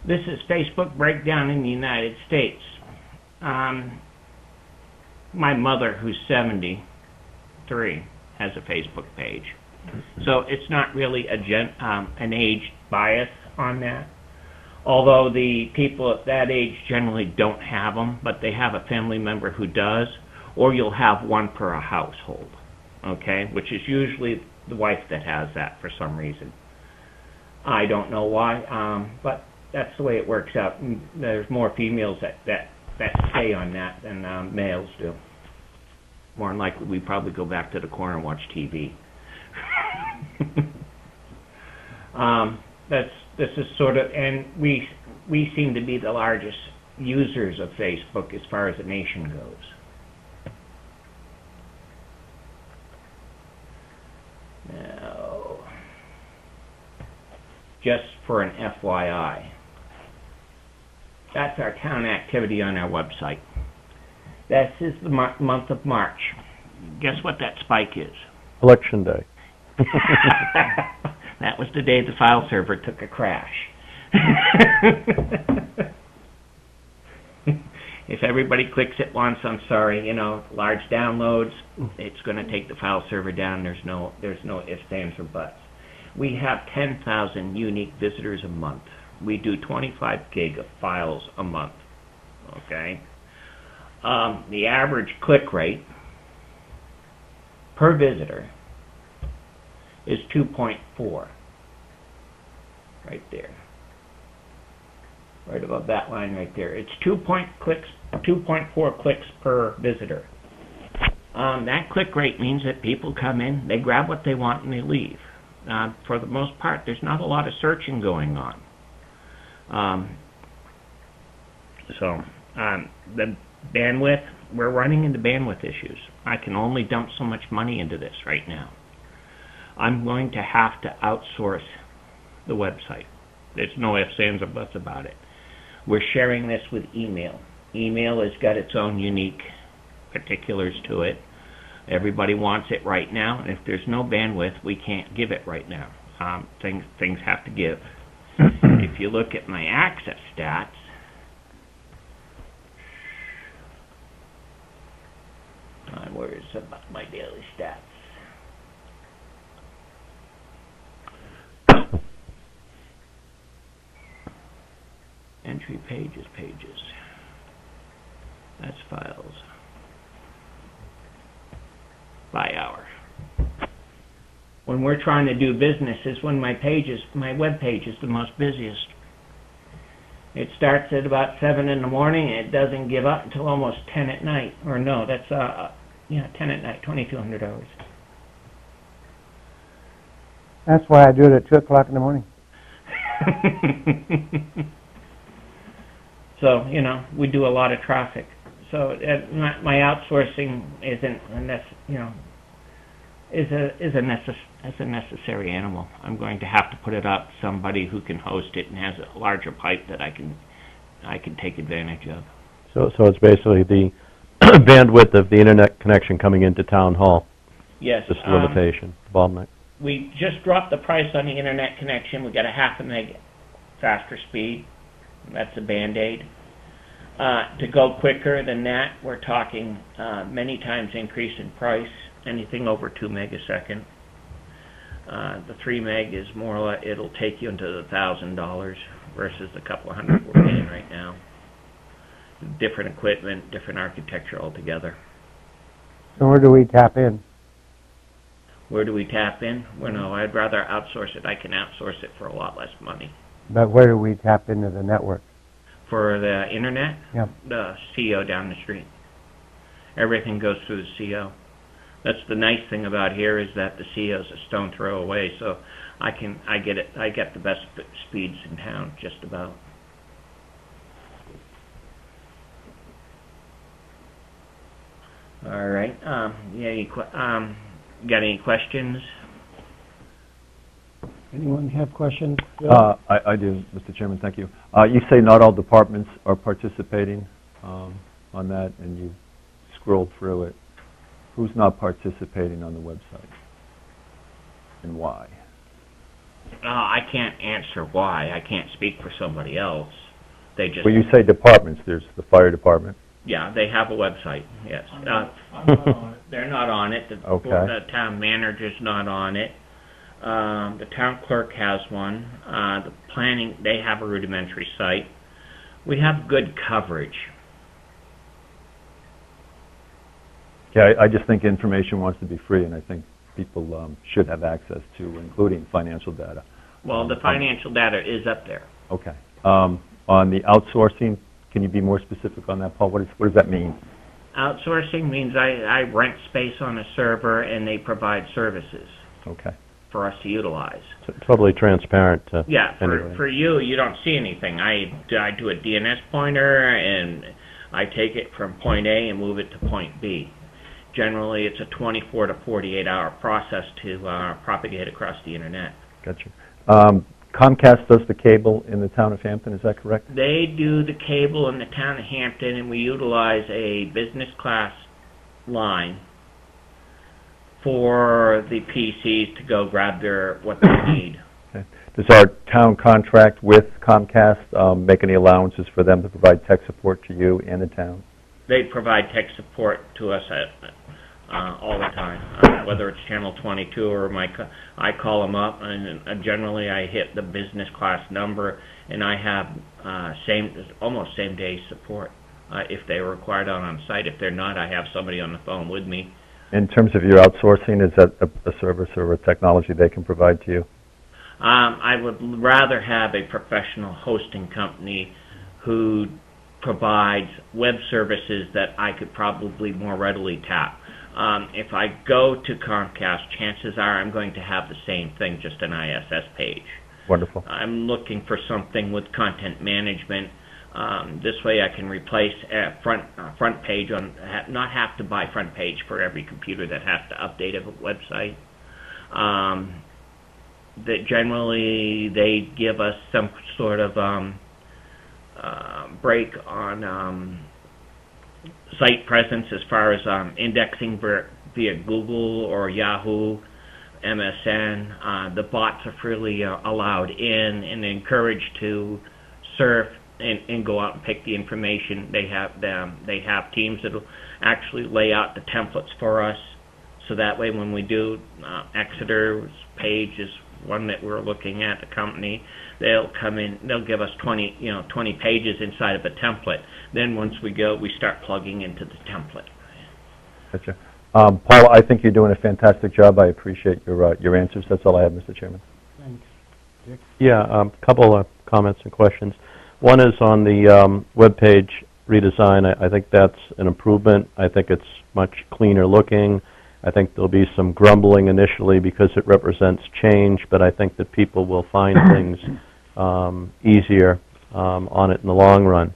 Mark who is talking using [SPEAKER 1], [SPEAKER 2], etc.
[SPEAKER 1] This is Facebook breakdown in the United States. My mother, who's 73, has a Facebook page. So it's not really an age bias on that. Although the people at that age generally don't have them, but they have a family member who does, or you'll have one per a household, okay? Which is usually the wife that has that for some reason. I don't know why, but that's the way it works out. There's more females that stay on that than males do. More than likely, we probably go back to the corner and watch TV. This is sort of, and we seem to be the largest users of Facebook as far as the nation goes. Now, just for an FYI, that's our town activity on our website. This is the month of March. Guess what that spike is?
[SPEAKER 2] Election Day.
[SPEAKER 1] That was the day the file server took a crash. If everybody clicks it once, I'm sorry, large downloads, it's going to take the file server down. There's no ifs, ands, or buts. We have 10,000 unique visitors a month. We do 25 gig of files a month. Okay? The average click rate per visitor is 2.4. Right there. Right above that line right there. It's 2.4 clicks per visitor. That click rate means that people come in, they grab what they want, and they leave. For the most part, there's not a lot of searching going on. The bandwidth, we're running into bandwidth issues. I can only dump so much money into this right now. I'm going to have to outsource the website. There's no ifs, ands, or buts about it. We're sharing this with email. Email has got its own unique particulars to it. Everybody wants it right now, and if there's no bandwidth, we can't give it right now. Things have to give. If you look at my access stats, where's about my daily stats? Entry pages. That's files. By hour. When we're trying to do business is when my web page is the most busiest. It starts at about 7 in the morning and it doesn't give up until almost 10 at night. Or no, that's 10 at night, 2,200 hours.
[SPEAKER 3] That's why I do it at 2 o'clock in the morning.
[SPEAKER 1] So, we do a lot of traffic. So my outsourcing isn't, is a necessary animal. I'm going to have to put it up somebody who can host it and has a larger pipe that I can take advantage of.
[SPEAKER 2] So it's basically the bandwidth of the internet connection coming into town hall.
[SPEAKER 1] Yes.
[SPEAKER 2] Just limitation, bottleneck.
[SPEAKER 1] We just dropped the price on the internet connection. We got a 0.5 meg faster speed. That's a Band-Aid. To go quicker than that, we're talking many times increase in price, anything over 2 megasecond. The 3 meg is more, it'll take you into the $1,000 versus the couple of hundred we're paying right now. Different equipment, different architecture altogether.
[SPEAKER 3] So where do we tap in?
[SPEAKER 1] Where do we tap in? Well, no, I'd rather outsource it. I can outsource it for a lot less money.
[SPEAKER 3] But where do we tap into the network?
[SPEAKER 1] For the internet?
[SPEAKER 3] Yep.
[SPEAKER 1] The CO down the street. Everything goes through the CO. That's the nice thing about here is that the CO is a stone throw away, so I get the best speeds in town, just about. All right. Got any questions?
[SPEAKER 3] Anyone have questions?
[SPEAKER 4] I do, Mr. Chairman, thank you. You say not all departments are participating on that, and you scrolled through it. Who's not participating on the website, and why?
[SPEAKER 1] I can't answer why. I can't speak for somebody else. They just,
[SPEAKER 4] When you say departments, there's the fire department.
[SPEAKER 1] yeah, they have a website, yes.
[SPEAKER 5] I'm not on it.
[SPEAKER 1] They're not on it.
[SPEAKER 4] Okay.
[SPEAKER 1] The town manager's not on it. The town clerk has one. The planning, they have a rudimentary site. We have good coverage.
[SPEAKER 4] Yeah, I just think information wants to be free, and I think people should have access to, including financial data.
[SPEAKER 1] Well, the financial data is up there.
[SPEAKER 4] Okay. On the outsourcing, can you be more specific on that, Paul? What does that mean?
[SPEAKER 1] Outsourcing means I rent space on a server and they provide services
[SPEAKER 4] Okay.
[SPEAKER 1] for us to utilize.
[SPEAKER 2] Totally transparent to
[SPEAKER 1] Yeah,
[SPEAKER 2] anybody.
[SPEAKER 1] for you don't see anything. I do a DNS pointer and I take it from point A and move it to point B. Generally, it's a 24 to 48 hour process to propagate across the internet.
[SPEAKER 4] Gotcha. Comcast does the cable in the town of Hampton, is that correct?
[SPEAKER 1] They do the cable in the town of Hampton, and we utilize a business class line for the PCs to go grab what they need.
[SPEAKER 4] Okay. Does our town contract with Comcast make any allowances for them to provide tech support to you and the town?
[SPEAKER 1] They provide tech support to us all the time, whether it's channel 22 or I call them up, and generally I hit the business class number, and I have almost same day support if they're required on site. If they're not, I have somebody on the phone with me.
[SPEAKER 4] In terms of your outsourcing, is that a service or a technology they can provide to you?
[SPEAKER 1] I would rather have a professional hosting company who provides web services that I could probably more readily tap. If I go to Comcast, chances are I'm going to have the same thing, just an ISS page.
[SPEAKER 4] Wonderful.
[SPEAKER 1] I'm looking for something with content management. This way I can replace front page not have to buy front page for every computer that has to update a website. That generally they give us some sort of break on site presence as far as indexing via Google or Yahoo, MSN. The bots are freely allowed in and encouraged to surf and go out and pick the information. They have teams that will actually lay out the templates for us, so that way when we do Exeter's page is one that we're looking at, the company, they'll come in, they'll give us 20 pages inside of a template. Then once we go, we start plugging into the template.
[SPEAKER 4] Gotcha. Paul, I think you're doing a fantastic job. I appreciate your answers. That's all I have, Mr. Chairman.
[SPEAKER 3] Thanks. Dick?
[SPEAKER 2] Yeah, a couple of comments and questions. One is on the web page redesign. I think that's an improvement. I think it's much cleaner looking. I think there'll be some grumbling initially because it represents change, but I think that people will find things easier on it in the long run.